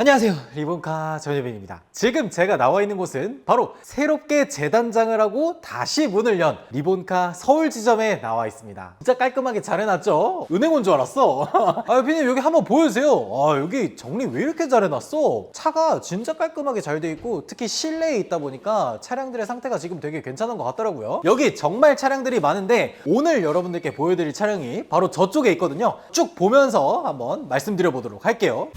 안녕하세요, 리본카 전예빈입니다. 지금 제가 나와 있는 곳은 바로 새롭게 재단장을 하고 다시 문을 연 리본카 서울 지점에 나와 있습니다. 진짜 깔끔하게 잘 해놨죠? 은행 온 줄 알았어. 피디님 여기 한번 보여주세요. 여기 정리 왜 이렇게 잘 해놨어? 차가 진짜 깔끔하게 잘 돼 있고 특히 실내에 있다 보니까 차량들의 상태가 지금 되게 괜찮은 것 같더라고요. 여기 정말 차량들이 많은데 오늘 여러분들께 보여드릴 차량이 바로 저쪽에 있거든요. 쭉 보면서 한번 말씀드려 보도록 할게요.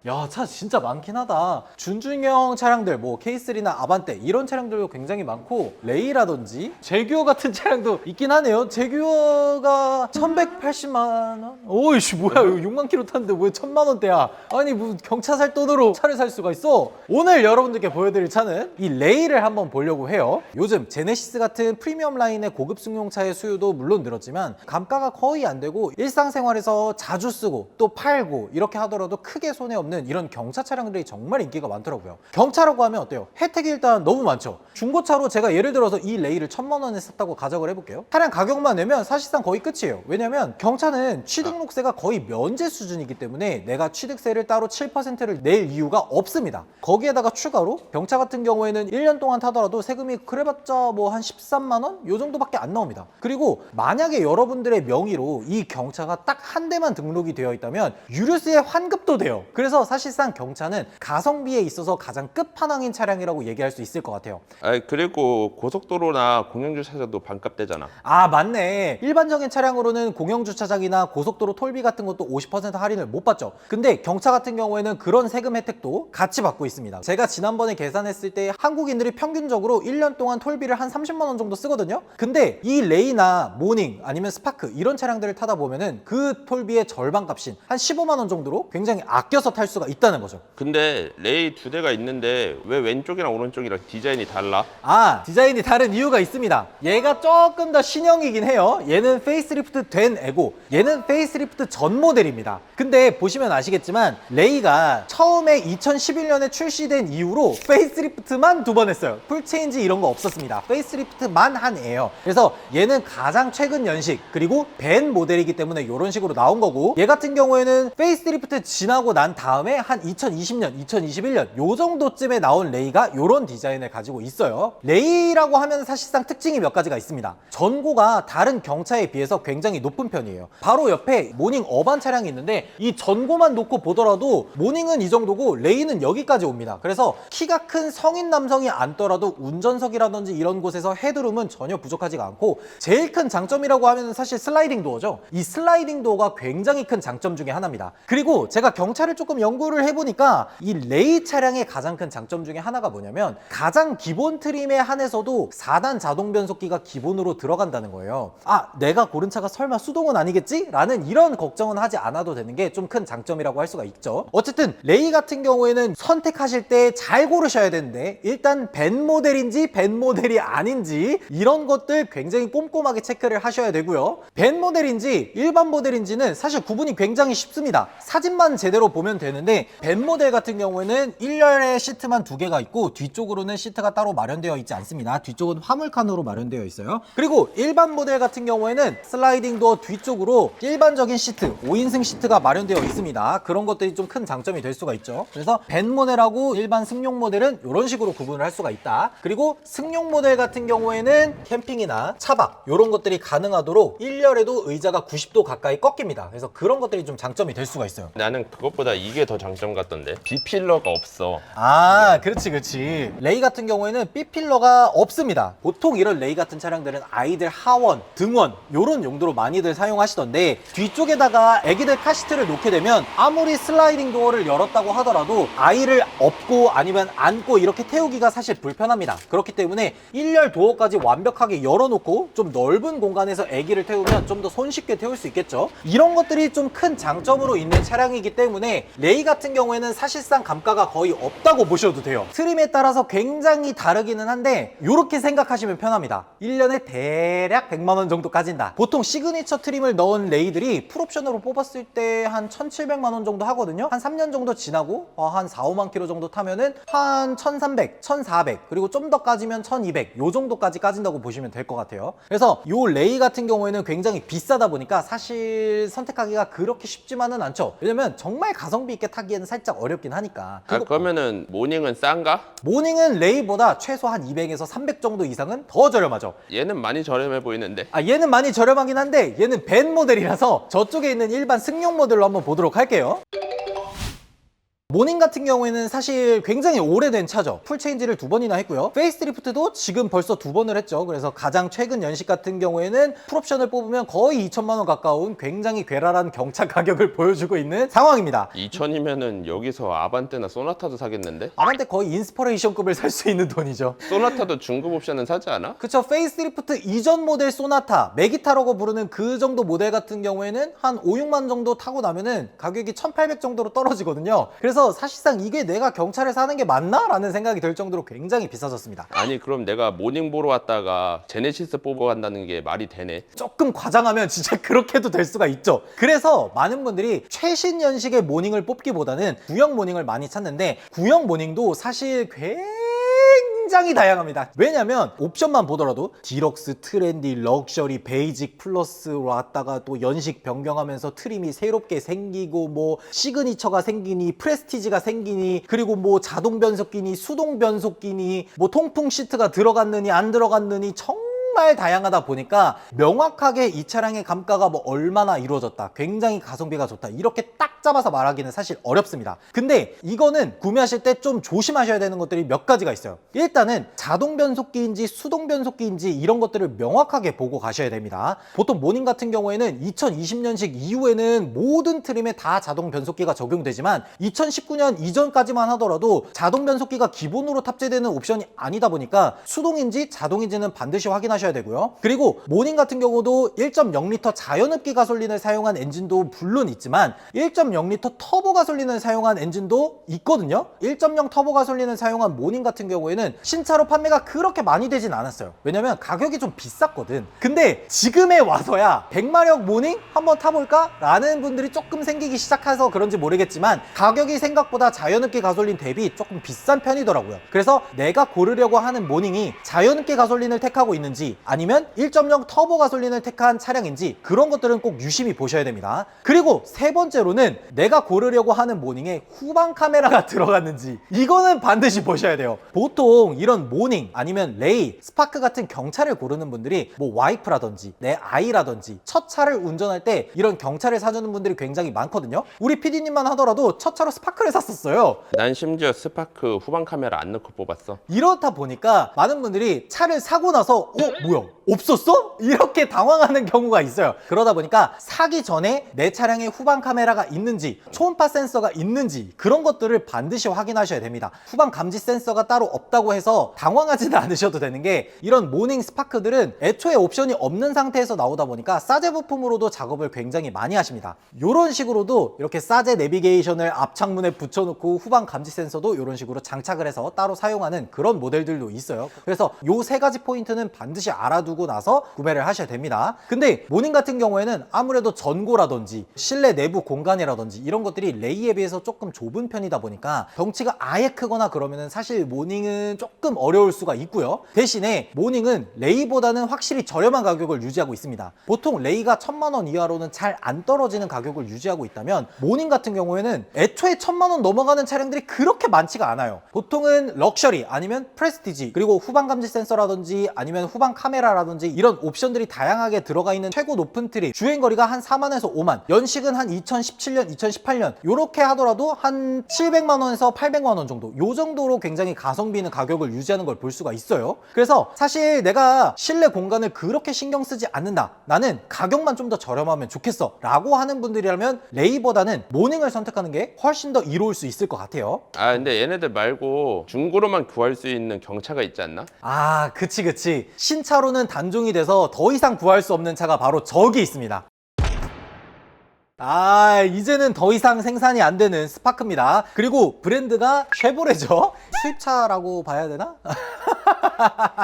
야, 차 진짜 많긴 하다. 준중형 차량들, 뭐 K3나 아반떼 이런 차량들도 굉장히 많고 레이라든지 제규어 같은 차량도 있긴 하네요. 제규어가 1180만 원? 오이씨 뭐야, 이거 6만 킬로 탔는데 왜 1000만 원대야? 아니 뭐 경차 살 돈으로 차를 살 수가 있어? 오늘 여러분들께 보여드릴 차는 이 레이를 한번 보려고 해요. 요즘 제네시스 같은 프리미엄 라인의 고급 승용차의 수요도 물론 늘었지만 감가가 거의 안 되고 일상생활에서 자주 쓰고 또 팔고 이렇게 하더라도 크게 손해 없는 이런 경차 차량들이 정말 인기가 많더라고요. 경차라고 하면 어때요? 혜택이 일단 너무 많죠. 중고차로 제가 예를 들어서 이 레이를 1000만 원에 샀다고 가정을 해볼게요. 차량 가격만 내면 사실상 거의 끝이에요. 왜냐면 경차는 취등록세가 거의 면제 수준이기 때문에 내가 취득세를 따로 7%를 낼 이유가 없습니다. 거기에다가 추가로 경차 같은 경우에는 1년 동안 타더라도 세금이 그래봤자 뭐 한 13만 원? 요 정도밖에 안 나옵니다. 그리고 만약에 여러분들의 명의로 이 경차가 딱 한 대만 등록이 되어 있다면 유류세 환급도 돼요. 그래서 사실상 경차는 가성비에 있어서 가장 끝판왕인 차량이라고 얘기할 수 있을 것 같아요. 그리고 고속도로나 공영주차장도 반값되잖아. 맞네. 일반적인 차량으로는 공영주차장이나 고속도로 톨비 같은 것도 50% 할인을 못 받죠. 근데 경차 같은 경우에는 그런 세금 혜택도 같이 받고 있습니다. 제가 지난번에 계산했을 때 한국인들이 평균적으로 1년 동안 톨비를 한 30만 원 정도 쓰거든요. 근데 이 레이나 모닝 아니면 스파크 이런 차량들을 타다 보면은 그 톨비의 절반 값인 한 15만 원 정도로 굉장히 아껴서 탈 수가 있다는 거죠. 근데 레이 두 대가 있는데 왜 왼쪽이랑 오른쪽이랑 디자인이 달라? 디자인이 다른 이유가 있습니다. 얘가 조금 더 신형이긴 해요. 얘는 페이스리프트 된 애고 얘는 페이스리프트 전 모델입니다. 근데 보시면 아시겠지만 레이가 처음에 2011년에 출시된 이후로 페이스리프트만 2번 했어요. 풀체인지 이런 거 없었습니다. 페이스리프트만 한 애예요. 그래서 얘는 가장 최근 연식 그리고 벤 모델이기 때문에 이런 식으로 나온 거고, 얘 같은 경우에는 페이스리프트 지나고 난 다음에 한 2020년, 2021년 요 정도쯤에 나온 레이가 요런 디자인을 가지고 있어요. 레이라고 하면 사실상 특징이 몇 가지가 있습니다. 전고가 다른 경차에 비해서 굉장히 높은 편이에요. 바로 옆에 모닝 어반 차량이 있는데 이 전고만 놓고 보더라도 모닝은 이 정도고 레이는 여기까지 옵니다. 그래서 키가 큰 성인 남성이 앉더라도 운전석이라든지 이런 곳에서 헤드룸은 전혀 부족하지가 않고, 제일 큰 장점이라고 하면 사실 슬라이딩 도어죠. 이 슬라이딩 도어가 굉장히 큰 장점 중에 하나입니다. 그리고 제가 경차를 조금 연구를 해보니까 이 레이 차량의 가장 큰 장점 중에 하나가 뭐냐면 가장 기본 트림에 한해서도 4단 자동 변속기가 기본으로 들어간다는 거예요. 내가 고른 차가 설마 수동은 아니겠지? 라는 이런 걱정은 하지 않아도 되는 게 좀 큰 장점이라고 할 수가 있죠. 어쨌든 레이 같은 경우에는 선택하실 때 잘 고르셔야 되는데 일단 벤 모델인지 벤 모델이 아닌지 이런 것들 굉장히 꼼꼼하게 체크를 하셔야 되고요. 벤 모델인지 일반 모델인지는 사실 구분이 굉장히 쉽습니다. 사진만 제대로 보면 되는데 벤 모델 같은 경우에는 1열에 시트만 2개가 있고 뒤쪽으로는 시트가 따로 마련되어 있지 않습니다. 뒤쪽은 화물칸으로 마련되어 있어요. 그리고 일반 모델 같은 경우에는 슬라이딩 도어 뒤쪽으로 일반적인 시트, 5인승 시트가 마련되어 있습니다. 그런 것들이 좀 큰 장점이 될 수가 있죠. 그래서 벤 모델하고 일반 승용 모델은 이런 식으로 구분을 할 수가 있다. 그리고 승용 모델 같은 경우에는 캠핑이나 차박 이런 것들이 가능하도록 1열에도 의자가 90도 가까이 꺾입니다. 그래서 그런 것들이 좀 장점이 될 수가 있어요. 나는 그것보다 이게 더 장점 같던데. B필러가 없어. 그렇지. 레이 같은 경우에는 B필러가 없습니다. 보통 이런 레이 같은 차량들은 아이들 하원, 등원 이런 용도로 많이들 사용하시던데, 뒤쪽에다가 애기들 카시트를 놓게 되면 아무리 슬라이딩 도어를 열었다고 하더라도 아이를 업고 아니면 안고 이렇게 태우기가 사실 불편합니다. 그렇기 때문에 1열 도어까지 완벽하게 열어놓고 좀 넓은 공간에서 애기를 태우면 좀 더 손쉽게 태울 수 있겠죠. 이런 것들이 좀 큰 장점으로 있는 차량이기 때문에 레이 레이 같은 경우에는 사실상 감가가 거의 없다고 보셔도 돼요. 트림에 따라서 굉장히 다르기는 한데 이렇게 생각하시면 편합니다. 1년에 대략 100만 원 정도 까진다. 보통 시그니처 트림을 넣은 레이들이 풀옵션으로 뽑았을 때 한 1,700만 원 정도 하거든요. 한 3년 정도 지나고 한 4, 5만 킬로 정도 타면은 한 1,300, 1,400 그리고 좀 더 까지면 1,200 요 정도까지 까진다고 보시면 될 것 같아요. 그래서 요 레이 같은 경우에는 굉장히 비싸다 보니까 사실 선택하기가 그렇게 쉽지만은 않죠. 왜냐면 정말 가성비 있게 타기에는 살짝 어렵긴 하니까. 아, 그러면은 모닝은 싼가? 모닝은 레이보다 최소 한 200에서 300 정도 이상은 더 저렴하죠. 얘는 많이 저렴해 보이는데. 얘는 많이 저렴하긴 한데 얘는 밴 모델이라서 저쪽에 있는 일반 승용 모델로 한번 보도록 할게요. 모닝 같은 경우에는 사실 굉장히 오래된 차죠. 풀체인지를 2번이나 했고요. 페이스리프트도 지금 벌써 2번을 했죠. 그래서 가장 최근 연식 같은 경우에는 풀옵션을 뽑으면 거의 2천만 원 가까운 굉장히 괴랄한 경차 가격을 보여주고 있는 상황입니다. 2천이면은 여기서 아반떼나 소나타도 사겠는데? 아반떼 거의 인스퍼레이션급을 살 수 있는 돈이죠. 소나타도 중급 옵션은 사지 않아? 그쵸. 페이스리프트 이전 모델 소나타, 메기타라고 부르는 그 정도 모델 같은 경우에는 한 5, 6만 정도 타고 나면은 가격이 1,800 정도로 떨어지거든요. 그래서 사실상 이게 내가 경차를 사는 게 맞나? 라는 생각이 들 정도로 굉장히 비싸졌습니다. 아니 그럼 내가 모닝 보러 왔다가 제네시스 뽑아 간다는 게 말이 되네. 조금 과장하면 진짜 그렇게도 될 수가 있죠. 그래서 많은 분들이 최신 연식의 모닝을 뽑기보다는 구형 모닝을 많이 찾는데 구형 모닝도 사실 굉장히 다양합니다. 왜냐면 옵션만 보더라도 디럭스, 트렌디, 럭셔리, 베이직 플러스로 왔다가 또 연식 변경하면서 트림이 새롭게 생기고 뭐 시그니처가 생기니 프레스티지가 생기니 그리고 뭐 자동 변속기니 수동 변속기니 뭐 통풍 시트가 들어갔느니 안 들어갔느니 정말 다양하다 보니까 명확하게 이 차량의 감가가 뭐 얼마나 이루어졌다, 굉장히 가성비가 좋다 이렇게 딱 잡아서 말하기는 사실 어렵습니다. 근데 이거는 구매하실 때 좀 조심하셔야 되는 것들이 몇 가지가 있어요. 일단은 자동 변속기인지 수동 변속기인지 이런 것들을 명확하게 보고 가셔야 됩니다. 보통 모닝 같은 경우에는 2020년식 이후에는 모든 트림에 다 자동 변속기가 적용되지만 2019년 이전까지만 하더라도 자동 변속기가 기본으로 탑재되는 옵션이 아니다 보니까 수동인지 자동인지는 반드시 확인하셔야 되고요. 그리고 모닝 같은 경우도 1.0L 자연흡기 가솔린을 사용한 엔진도 물론 있지만 1.0L 터보 가솔린을 사용한 엔진도 있거든요. 1.0 터보 가솔린을 사용한 모닝 같은 경우에는 신차로 판매가 그렇게 많이 되진 않았어요. 왜냐면 가격이 좀 비쌌거든. 근데 지금에 와서야 100마력 모닝 한번 타볼까? 라는 분들이 조금 생기기 시작해서 그런지 모르겠지만 가격이 생각보다 자연흡기 가솔린 대비 조금 비싼 편이더라고요. 그래서 내가 고르려고 하는 모닝이 자연흡기 가솔린을 택하고 있는지 아니면 1.0 터보 가솔린을 택한 차량인지 그런 것들은 꼭 유심히 보셔야 됩니다. 그리고 세 번째로는 내가 고르려고 하는 모닝에 후방 카메라가 들어갔는지 이거는 반드시 보셔야 돼요. 보통 이런 모닝 아니면 레이, 스파크 같은 경차를 고르는 분들이 뭐 와이프라든지 내 아이라든지 첫 차를 운전할 때 이런 경차를 사주는 분들이 굉장히 많거든요. 우리 PD님만 하더라도 첫 차로 스파크를 샀었어요. 난 심지어 스파크 후방 카메라 안 넣고 뽑았어. 이렇다 보니까 많은 분들이 차를 사고 나서 뭐야? 없었어? 이렇게 당황하는 경우가 있어요. 그러다 보니까 사기 전에 내 차량에 후방 카메라가 있는지 초음파 센서가 있는지 그런 것들을 반드시 확인하셔야 됩니다. 후방 감지 센서가 따로 없다고 해서 당황하지는 않으셔도 되는 게 이런 모닝 스파크들은 애초에 옵션이 없는 상태에서 나오다 보니까 싸제 부품으로도 작업을 굉장히 많이 하십니다. 이런 식으로도 이렇게 싸제 내비게이션을 앞창문에 붙여놓고 후방 감지 센서도 이런 식으로 장착을 해서 따로 사용하는 그런 모델들도 있어요. 그래서 요 세 가지 포인트는 반드시 알아두고 나서 구매를 하셔야 됩니다. 근데 모닝 같은 경우에는 아무래도 전고라든지 실내 내부 공간이라든지 이런 것들이 레이에 비해서 조금 좁은 편이다 보니까 덩치가 아예 크거나 그러면은 사실 모닝은 조금 어려울 수가 있고요. 대신에 모닝은 레이보다는 확실히 저렴한 가격을 유지하고 있습니다. 보통 레이가 1,000만 원 이하로는 잘 안 떨어지는 가격을 유지하고 있다면 모닝 같은 경우에는 애초에 1,000만 원 넘어가는 차량들이 그렇게 많지가 않아요. 보통은 럭셔리 아니면 프레스티지 그리고 후방 감지 센서라든지 아니면 후방 카메라라든지 이런 옵션들이 다양하게 들어가 있는 최고 높은 트림, 주행거리가 한 4만에서 5만, 연식은 한 2017년, 2018년 이렇게 하더라도 한 700만 원에서 800만 원 정도 요 정도로 굉장히 가성비 있는 가격을 유지하는 걸 볼 수가 있어요. 그래서 사실 내가 실내 공간을 그렇게 신경 쓰지 않는다, 나는 가격만 좀 더 저렴하면 좋겠어 라고 하는 분들이라면 레이보다는 모닝을 선택하는 게 훨씬 더 이로울 수 있을 것 같아요. 아 근데 얘네들 말고 중고로만 구할 수 있는 경차가 있지 않나? 그치. 신차로는 단종이 돼서 더 이상 구할 수 없는 차가 바로 저기 있습니다. 아, 이제는 더 이상 생산이 안 되는 스파크입니다. 그리고 브랜드가 쉐보레죠. 수입차라고 봐야 되나?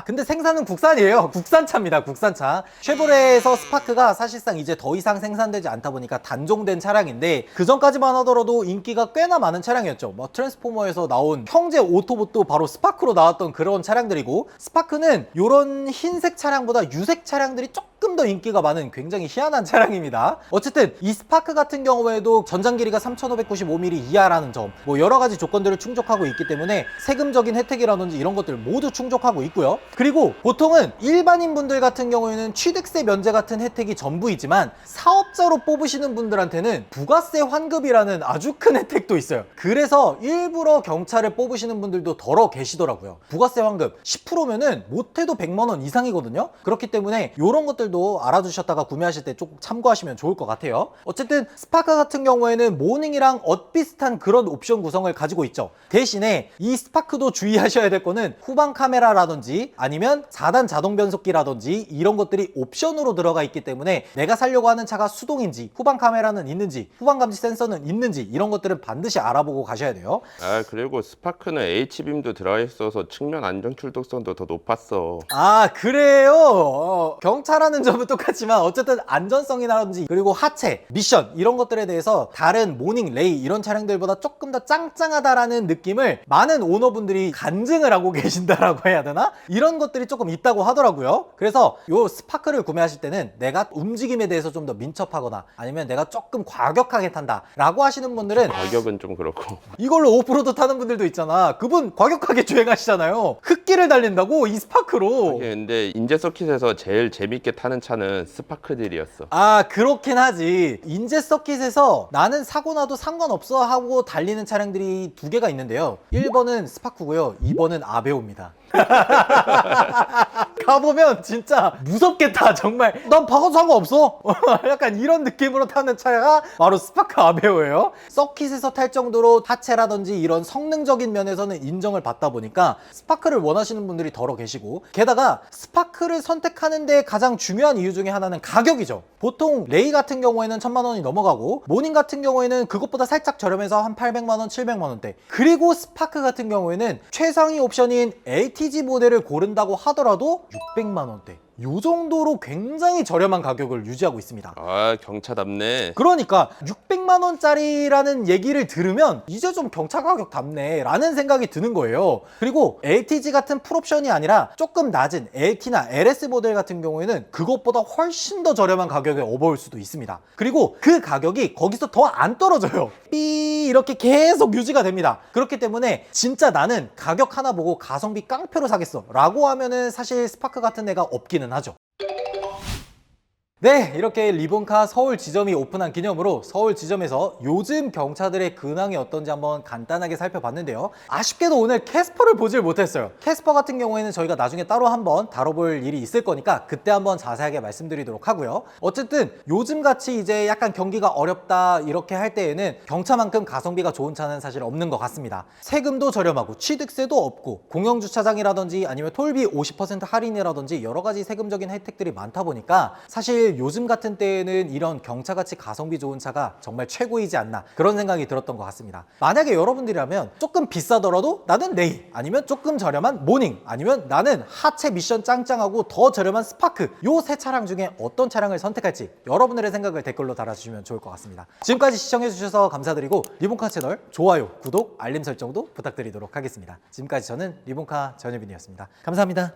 근데 생산은 국산이에요. 국산차입니다. 국산차. 쉐보레에서 스파크가 사실상 이제 더 이상 생산되지 않다 보니까 단종된 차량인데, 그 전까지만 하더라도 인기가 꽤나 많은 차량이었죠. 뭐 트랜스포머에서 나온 형제 오토봇도 바로 스파크로 나왔던 그런 차량들이고, 스파크는 이런 흰색 차량보다 유색 차량들이 조금 더 인기가 많은 굉장히 희한한 차량입니다. 어쨌든 이 스파크 같은 경우에도 전장 길이가 3595mm 이하라는 점, 뭐 여러 가지 조건들을 충족하고 있기 때문에 세금적인 혜택이라든지 이런 것들 모두 충족하고 있고요. 그리고 보통은 일반인 분들 같은 경우에는 취득세 면제 같은 혜택이 전부이지만, 사업자로 뽑으시는 분들한테는 부가세 환급이라는 아주 큰 혜택도 있어요. 그래서 일부러 경차를 뽑으시는 분들도 더러 계시더라고요. 부가세 환급 10%면은 못해도 100만 원 이상이거든요. 그렇기 때문에 이런 것들도 알아두셨다가 구매하실 때 조금 참고하시면 좋을 것 같아요. 어쨌든 스파크 같은 경우에는 모닝이랑 엇비슷한 그런 옵션 구성을 가지고 있죠. 대신에 이 스파크도 주의하셔야 될 거는 후방 카메라라든지 아니면 4단 자동 변속기라든지 이런 것들이 옵션으로 들어가 있기 때문에 내가 살려고 하는 차가 수동인지, 후방 카메라는 있는지, 후방 감지 센서는 있는지, 이런 것들은 반드시 알아보고 가셔야 돼요. 아, 그리고 스파크는 H빔도 들어가 있어서 측면 안전 출독성도 더 높았어. 아, 그래요? 경차라는 점은 똑같지만 어쨌든 안전성이라든지 그리고 하체, 미션 이런 것들에 대해서 다른 모닝, 레이 이런 차량들보다 조금 더 짱짱하다라는 느낌을 많은 오너분들이 간증을 하고 계신다라고 해야 되나? 이런 것들이 조금 있다고 하더라고요. 그래서 요 스파크를 구매하실 때는 내가 움직임에 대해서 좀 더 민첩하거나 아니면 내가 조금 과격하게 탄다 라고 하시는 분들은, 가격은 좀 그렇고. 이걸로 오프로드 타는 분들도 있잖아. 그분 과격하게 주행하시잖아요. 흙길을 달린다고 이 스파크로. 근데 인제 서킷에서 제일 재밌게 타는 차는 스파크들이었어. 아, 그렇긴 하지. 인제 서킷에서 나는 사고 나도 상관없어 하고 달리는 차량들이 두 개가 있는데요. 1번은 스파크고요. 2번은 아베오입니다. 가보면 진짜 무섭겠다. 정말 난 박아도 상관없어. 약간 이런 느낌으로 타는 차가 바로 스파크 아베오예요. 서킷에서 탈 정도로 하체라든지 이런 성능적인 면에서는 인정을 받다 보니까 스파크를 원하시는 분들이 더러 계시고, 게다가 스파크를 선택하는 데 가장 중요한 이유 중에 하나는 가격이죠. 보통 레이 같은 경우에는 1000만 원이 넘어가고, 모닝 같은 경우에는 그것보다 살짝 저렴해서 한 800만 원, 700만 원대. 그리고 스파크 같은 경우에는 최상위 옵션인 LTG 모델을 고른다고 하더라도 600만 원대. 요 정도로 굉장히 저렴한 가격을 유지하고 있습니다. 아, 경차답네. 그러니까 600만 원짜리라는 얘기를 들으면 이제 좀 경차 가격답네 라는 생각이 드는 거예요. 그리고 LTG 같은 풀옵션이 아니라 조금 낮은 LT나 LS 모델 같은 경우에는 그것보다 훨씬 더 저렴한 가격에 업어올 수도 있습니다. 그리고 그 가격이 거기서 더 안 떨어져요. 삐 이렇게 계속 유지가 됩니다. 그렇기 때문에 진짜 나는 가격 하나 보고 가성비 깡패로 사겠어 라고 하면은 사실 스파크 같은 애가 없기는 하죠. 네, 이렇게 리본카 서울 지점이 오픈한 기념으로 서울 지점에서 요즘 경차들의 근황이 어떤지 한번 간단하게 살펴봤는데요. 아쉽게도 오늘 캐스퍼를 보질 못했어요. 캐스퍼 같은 경우에는 저희가 나중에 따로 한번 다뤄볼 일이 있을 거니까 그때 한번 자세하게 말씀드리도록 하고요. 어쨌든 요즘같이 이제 약간 경기가 어렵다 이렇게 할 때에는 경차만큼 가성비가 좋은 차는 사실 없는 것 같습니다. 세금도 저렴하고 취득세도 없고 공영주차장이라든지 아니면 톨비 50% 할인이라든지 여러 가지 세금적인 혜택들이 많다 보니까 사실 요즘 같은 때에는 이런 경차같이 가성비 좋은 차가 정말 최고이지 않나, 그런 생각이 들었던 것 같습니다. 만약에 여러분들이라면 조금 비싸더라도 나는 레이, 아니면 조금 저렴한 모닝, 아니면 나는 하체 미션 짱짱하고 더 저렴한 스파크, 요 세 차량 중에 어떤 차량을 선택할지 여러분들의 생각을 댓글로 달아주시면 좋을 것 같습니다. 지금까지 시청해주셔서 감사드리고 리본카 채널 좋아요, 구독, 알림 설정도 부탁드리도록 하겠습니다. 지금까지 저는 리본카 전유빈이었습니다. 감사합니다.